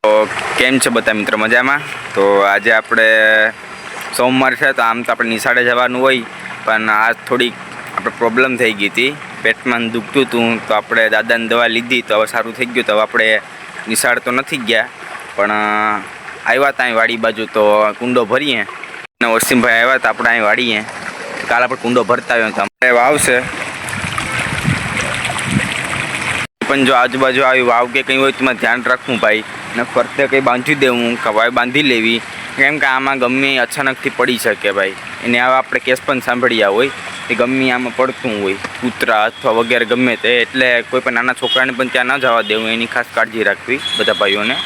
તો કેમ છે બધા મિત્રો મજામાં? તો આજે આપણે સોમવાર છે, તો આમ તો આપણે નિશાળે જવાનું હોય, પણ આ થોડીક આપણે પ્રોબ્લેમ થઈ ગઈ હતી, પેટમાં દુખતું હતું. તો આપણે દાદાની દવા લીધી તો હવે સારું થઈ ગયું. તો આપણે નિશાળ તો નથી ગયા, પણ આવ્યા હતા અહીં વાડી બાજુ, તો કુંડો ભરીએ અને વસીમભાઈ આવ્યા હતા આપણે અહીં વાડીએ. કાલે આપણે કુંડો ભરતા આવ્યો તો અમારે વાવશે, પણ જો આજુબાજુ આવી વાવ કે કંઈ હોય તો મારે ધ્યાન રાખવું ભાઈ, ને ફરતે કંઈ બાંધી દેવું કે વાવ બાંધી લેવી, કેમ કે આમાં ગમે અચાનકથી પડી શકે ભાઈ. એને આવા આપણે કેસ પણ સાંભળ્યા હોય કે ગમે આમાં પડતું હોય, કૂતરા અથવા વગેરે ગમે તે, એટલે કોઈ પણ નાના છોકરાને પણ ત્યાં ન જવા દેવું, એની ખાસ કાળજી રાખવી બધા ભાઈઓને.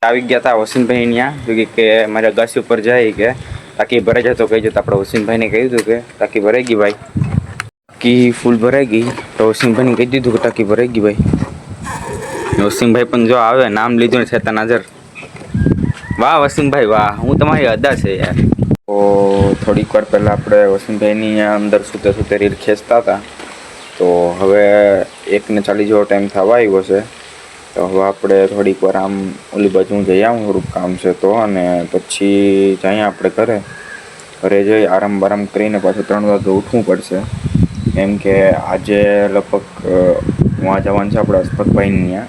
આવી ગયા હતા વસીમભાઈ ત્યાં, કે મારે અગાસી ઉપર જાય કે ટાંકી ભરાઈ જાય તો કહી જતા. આપણે વસીમભાઈને કહ્યું હતું કે ટાંકી ભરાઈ ગઈ ભાઈ, ટાંકી ફૂલ ભરાઈ ગઈ. તો વસીમભાઈને કહી દીધું કે ટાંકી ભરાઈ ગઈ ભાઈ. વસીમભાઈ પણ જો આવે, નામ લીધું ને છતાં નાજર. વાહ વસીમભાઈ વાહ, હું તમારી અદા છે યાર. તો થોડીક વાર પહેલાં આપણે વસીમભાઈની અંદર સૂતે સૂતે રીલ ખેંચતા હતા, તો હવે 1:40 જેવો ટાઈમ થવા આવ્યો છે. તો હવે આપણે થોડીક વાર આમ ઓલી બાજુ જઈ આવું, થોડુંક કામ છે તો, અને પછી જઈએ આપણે ઘરે જઈ આરામ બારામ કરીને પાછું 3 વાગે ઉઠવું પડશે, કેમ કે આજે લગભગ જવાનું છે આપણે અસ્પકભાઈને ત્યાં,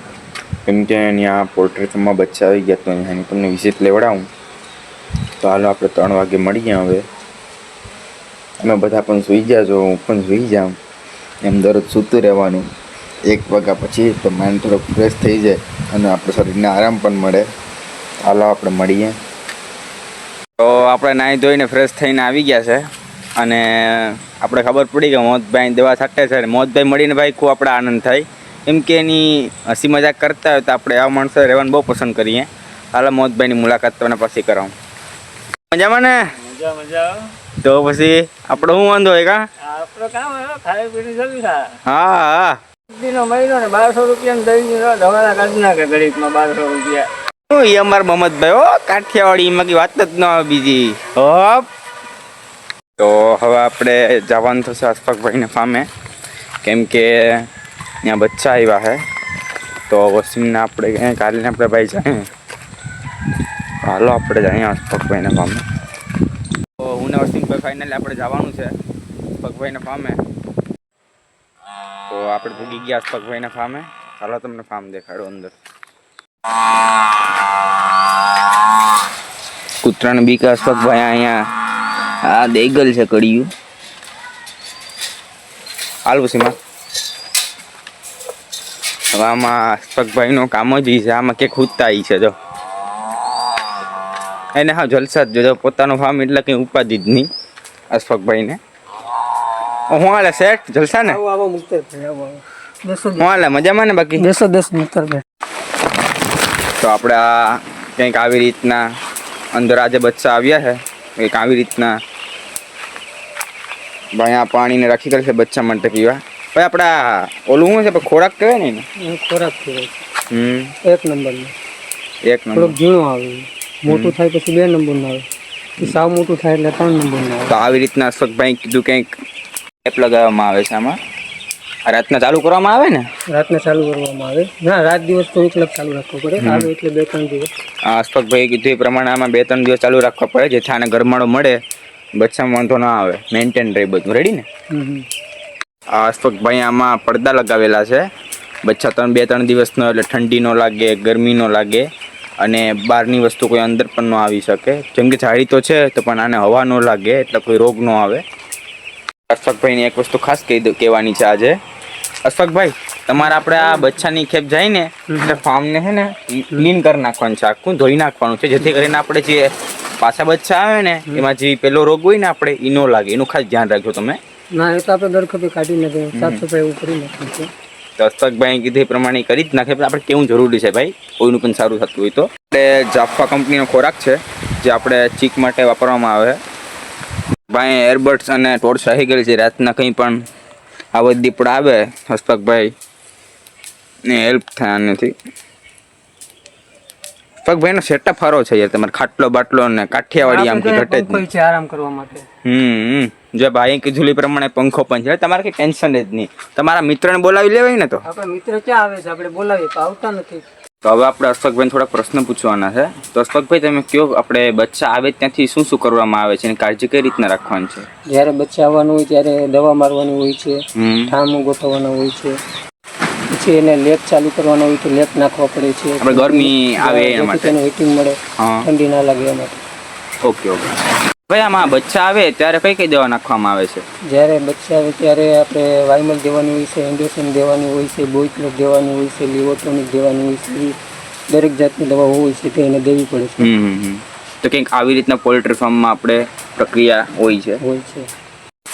કેમ કે ત્યાં પોલ્ટ્રી ફાર્મમાં બચ્ચા આવી ગયા, તો એની તમને વિઝિટ લેવડાવું. તો હાલો આપણે 3 વાગે મળીએ. હવે અમે બધા પણ સૂઈ ગયા છો, હું પણ સૂઈ જાઉં, એમ દરરોજ સૂતું રહેવાનું 1 વાગ્યા પછી, તો માઇન્ડ થોડોક ફ્રેશ થઈ જાય અને આપણે શરીરને આરામ પણ મળે. હાલો આપણે મળીએ. તો આપણે નાહી ધોઈને ફ્રેશ થઈને આવી ગયા છે, અને આપણે ખબર પડી કે મોહતભાઈ દવા છાંટે છે. મોહતભાઈ મળીને ભાઈ ખૂબ આપણે આનંદ થાય, કેમ કે એની હસી મજાક કરતા હોય તો આપણે આ માણસો રહેવાનું બહુ પસંદ કરીએ. હાલ મોહતભાઈની મુલાકાત તમને પછી કરાવું. મજામાં ને? મજા. તો પછી આપણે શું વાંધો હોય કા? આપણો કામ ખાઈ પીને જલ્દી થાય. હા હા, દીનો મહિનો ને 1200 રૂપિયા દઈ ધવાના કાઢી નાખે ઘડીકમાં 1200 રૂપિયા. એ અમારા મોહમ્મદભાઈ હો, કાઠિયાવાડી, એમાં કઈ વાત જ ન આવે બીજી. હોપ. તો હવે આપણે જવાનું થશે અશફાકભાઈને ફાર્મે, કેમ કે ત્યાં બચ્ચા આવ્યા છે. તો વસીમને આપણે કાલે આપણે ભાઈ જાય, હાલો આપણે જઈએ અશફાકભાઈને ફાર્મે. તો હું ને વસીમભાઈ ફાઇનલી આપણે જવાનું છે અશફાકભાઈને ફાર્મે. તો આપણે ભૂગી ગયા અશફાકભાઈના ફાર્મે. હાલો તમને ફાર્મ દેખાડો અંદર. કૂતરાને બીક અશફાકભાઈ અહીંયા આ દેગલ છે કડિયું. હાલ વસીમાં હવે આમાં અશફાકભાઈનું કામ જ છે, આમાં કે ખૂદતા છે. જો એને હા જલસા જ જો, પોતાનું ફાર્મ એટલે કંઈ ઉપાધિ જ નહીં અશફાકભાઈને. હું હાલે શેઠ, જલસા ને? હું હાલે મજામાં ને? બાકી 210 મીટર. તો આપણે આ કંઈક આવી રીતના અંદર આજે બચ્ચા આવ્યા છે, કંઈક આવી રીતના ભાઈ આ પાણીને રાખી કરે છે બચ્ચા માટે પીવા. ભાઈ આપણા ઓલું શું છે ખોરાક કહેવાય ને? ખોરાક કહેવાય. 1 નંબરનો. 1 નંબર. થોડુંક ઝીણું આવે, મોટું થાય પછી 2 નંબરનું આવે, સાવ મોટું થાય એટલે 3 નંબરનું આવે. તો આવી રીતના અશફાકભાઈ કીધું કંઈક એપ લગાવવામાં આવે છે આમાં. રાતના ચાલુ કરવામાં આવે ને? રાતના ચાલુ કરવામાં આવે. ના, રાત દિવસ તો એકલા ચાલુ રાખવું પડે, આવે એટલે 2-3 દિવસ. અશફાકભાઈએ કીધું એ પ્રમાણે આમાં 2-3 દિવસ ચાલુ રાખવા પડે, જેથી આને ગરમાળો મળે, બચ્ચામાં વાંધો ના આવે, મેન્ટેન રહે બધું. રેડી ને? આ અશફાકભાઈ આમાં પડદા લગાવેલા છે, બચ્ચા 2-3 દિવસનો, એટલે ઠંડી ન લાગે, ગરમી ન લાગે, અને બહારની વસ્તુ કોઈ અંદર પણ ન આવી શકે. જેમ કે જાળી તો છે, તો પણ આને હવા ન લાગે, એટલે કોઈ રોગ ન આવે. અશફાકભાઈની એક વસ્તુ ખાસ કહેવાની છે આજે. અશફાકભાઈ, તમારે આપણે આ બચ્ચાની ખેપ જાય ને એટલે ફાર્મને છે ને ક્લીન કરી નાખવાનું છે, આખું ધોઈ નાખવાનું છે, જેથી કરીને આપણે જે પાછા બચ્ચા આવે ને એમાં જે પેલો રોગ હોય ને આપણે એ ન લાગે. એનું ખાસ ધ્યાન રાખજો તમે. ના, એ તો આપણે દરખતે કાઢી નાખીએ, સાફ સફાઈ એવું કરી નાખીએ છે. તો અશફાકભાઈ કીધું એ પ્રમાણે કરી જ નાખે, પણ આપણે કેવું જરૂરી છે ભાઈ, કોઈનું પણ સારું થતું હોય તો. એટલે જાફા કંપનીનો ખોરાક છે જે આપણે ચીક માટે વાપરવામાં આવે. ભાઈ એરબડ્સ અને ટોર્ચ આવી ગયેલી છે, રાતના કંઈ પણ આવત દીપડા આવે અશફાકભાઈ ને હેલ્પ થાય આનાથી. અશફાકભાઈનો સેટઅપ સારો છે યાર, તમારે ખાટલો બાટલો ને કાઠિયાવાડી આમ કે ઘટે જ નહીં. છે આરામ કરવા માટે. જો ભાઈ કીધું એ પ્રમાણે પંખો પણ છે, તમારે કઈ ટેન્શન જ નહીં. તમારા મિત્રને બોલાવી લેવાય ને. તો આપણા મિત્ર ક્યાં આવે છે, આપણે બોલાવીએ તો આવતા નથી. તો હવે આપણે અશફાકભાઈને થોડાક પ્રશ્ન પૂછવાના છે. તો અશફાકભાઈ તમે કયો, આપણે બચ્ચા આવે ત્યાંથી શું શું કરવામાં આવે છે અને કાળજી કઈ રીતના રાખવાની છે? જ્યારે બચ્ચા આવવાનું હોય ત્યારે દવા મારવાની હોય છે, ઠામ ગોઠવવાના હોય છે, પછી એને લેપ ચાલુ કરવાનો હોય તો લેપ નાખવા પડે છે. આપણે ગરમી આવે એના માટે, તેને હીટિંગ મળે, ઠંડી ના લાગે એ માટે. ઓકે ઓકે ભાઈ, આમાં બચ્ચા આવે ત્યારે કઈ કઈ દવા નાખવામાં આવે છે? જ્યારે બચ્ચા આવે ત્યારે આપણે વાયમલ દેવાની હોય છે, એન્ડોસન દેવાની હોય છે, બોયક્લોક દેવાની હોય છે, લિવોટોનિક દેવાની હોય છે. દરેક જાતની દવાઓ હોય છે તે એને દેવી પડે છે. તો કંઈક આવી રીતના પોલ્ટ્રી ફાર્મમાં આપણે પ્રક્રિયા હોય છે.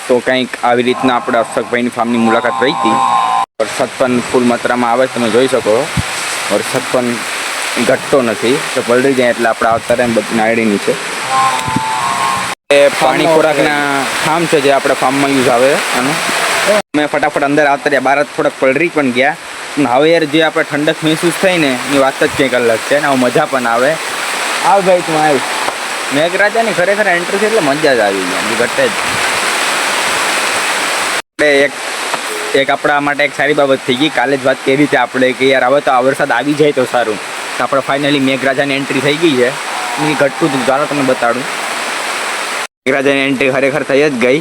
તો કંઈક આવી રીતના આપણે અશફાકભાઈની ફાર્મની મુલાકાત રહી હતી. વરસાદ પણ ફૂલ માત્રામાં આવે, તમે જોઈ શકો. વરસાદ પણ ઘટતો નથી, તો પલળી જાય એટલે આપણે આવતા ટાઈમ બધી નાયડીની છે. એ પાણી ખોરાકના ફાર્મ છે જે આપણે ફાર્મમાં યુઝ આવે. અને મેં ફટાફટ અંદર આવતા રહ્યા, બહાર થોડાક પલળી પણ ગયા. હવે યાર જે આપણે ઠંડક મહેસૂસ થઈ ને એ વાત જ કંઈક અલગ છે ને, મજા પણ આવે. આવ ભાઈ તું આવ. મેઘરાજાની ખરેખર એન્ટ્રી છે એટલે મજા જ આવી ગઈ, ઘટે જ. એક આપણા માટે એક સારી બાબત થઈ ગઈ. કાલે જ વાત કરી હતી આપણે કે યાર હવે તો આ વરસાદ આવી જાય તો સારું. તો આપણે ફાઇનલી મેઘરાજાની એન્ટ્રી થઈ ગઈ છે. એ ઘટતું જ ચાલો તમને બતાડું. મેઘરાજાની એન્ટ્રી ખરેખર થઈ જ ગઈ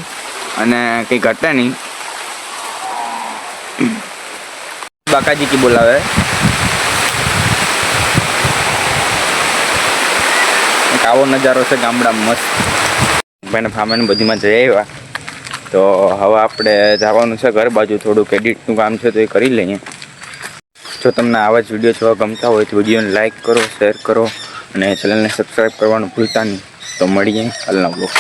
અને કંઈ ઘટે નહીં. બાકાજી કી બોલાવે. આવો નજારો છે ગામડામાં મસ્ત. ભાઈને ફાર્મને બધીમાં જઈ આવ્યા. તો હવે આપણે જવાનું છે ઘર બાજુ, થોડુંક એડિટનું કામ છે તો એ કરી લઈએ. જો તમને આવા જ વિડીયો જોવા ગમતા હોય તો વિડીયોને લાઇક કરો, શેર કરો અને ચેનલને સબસ્ક્રાઈબ કરવાનું ભૂલતા નહીં. તો મળીએ કાલના બ્લોગ.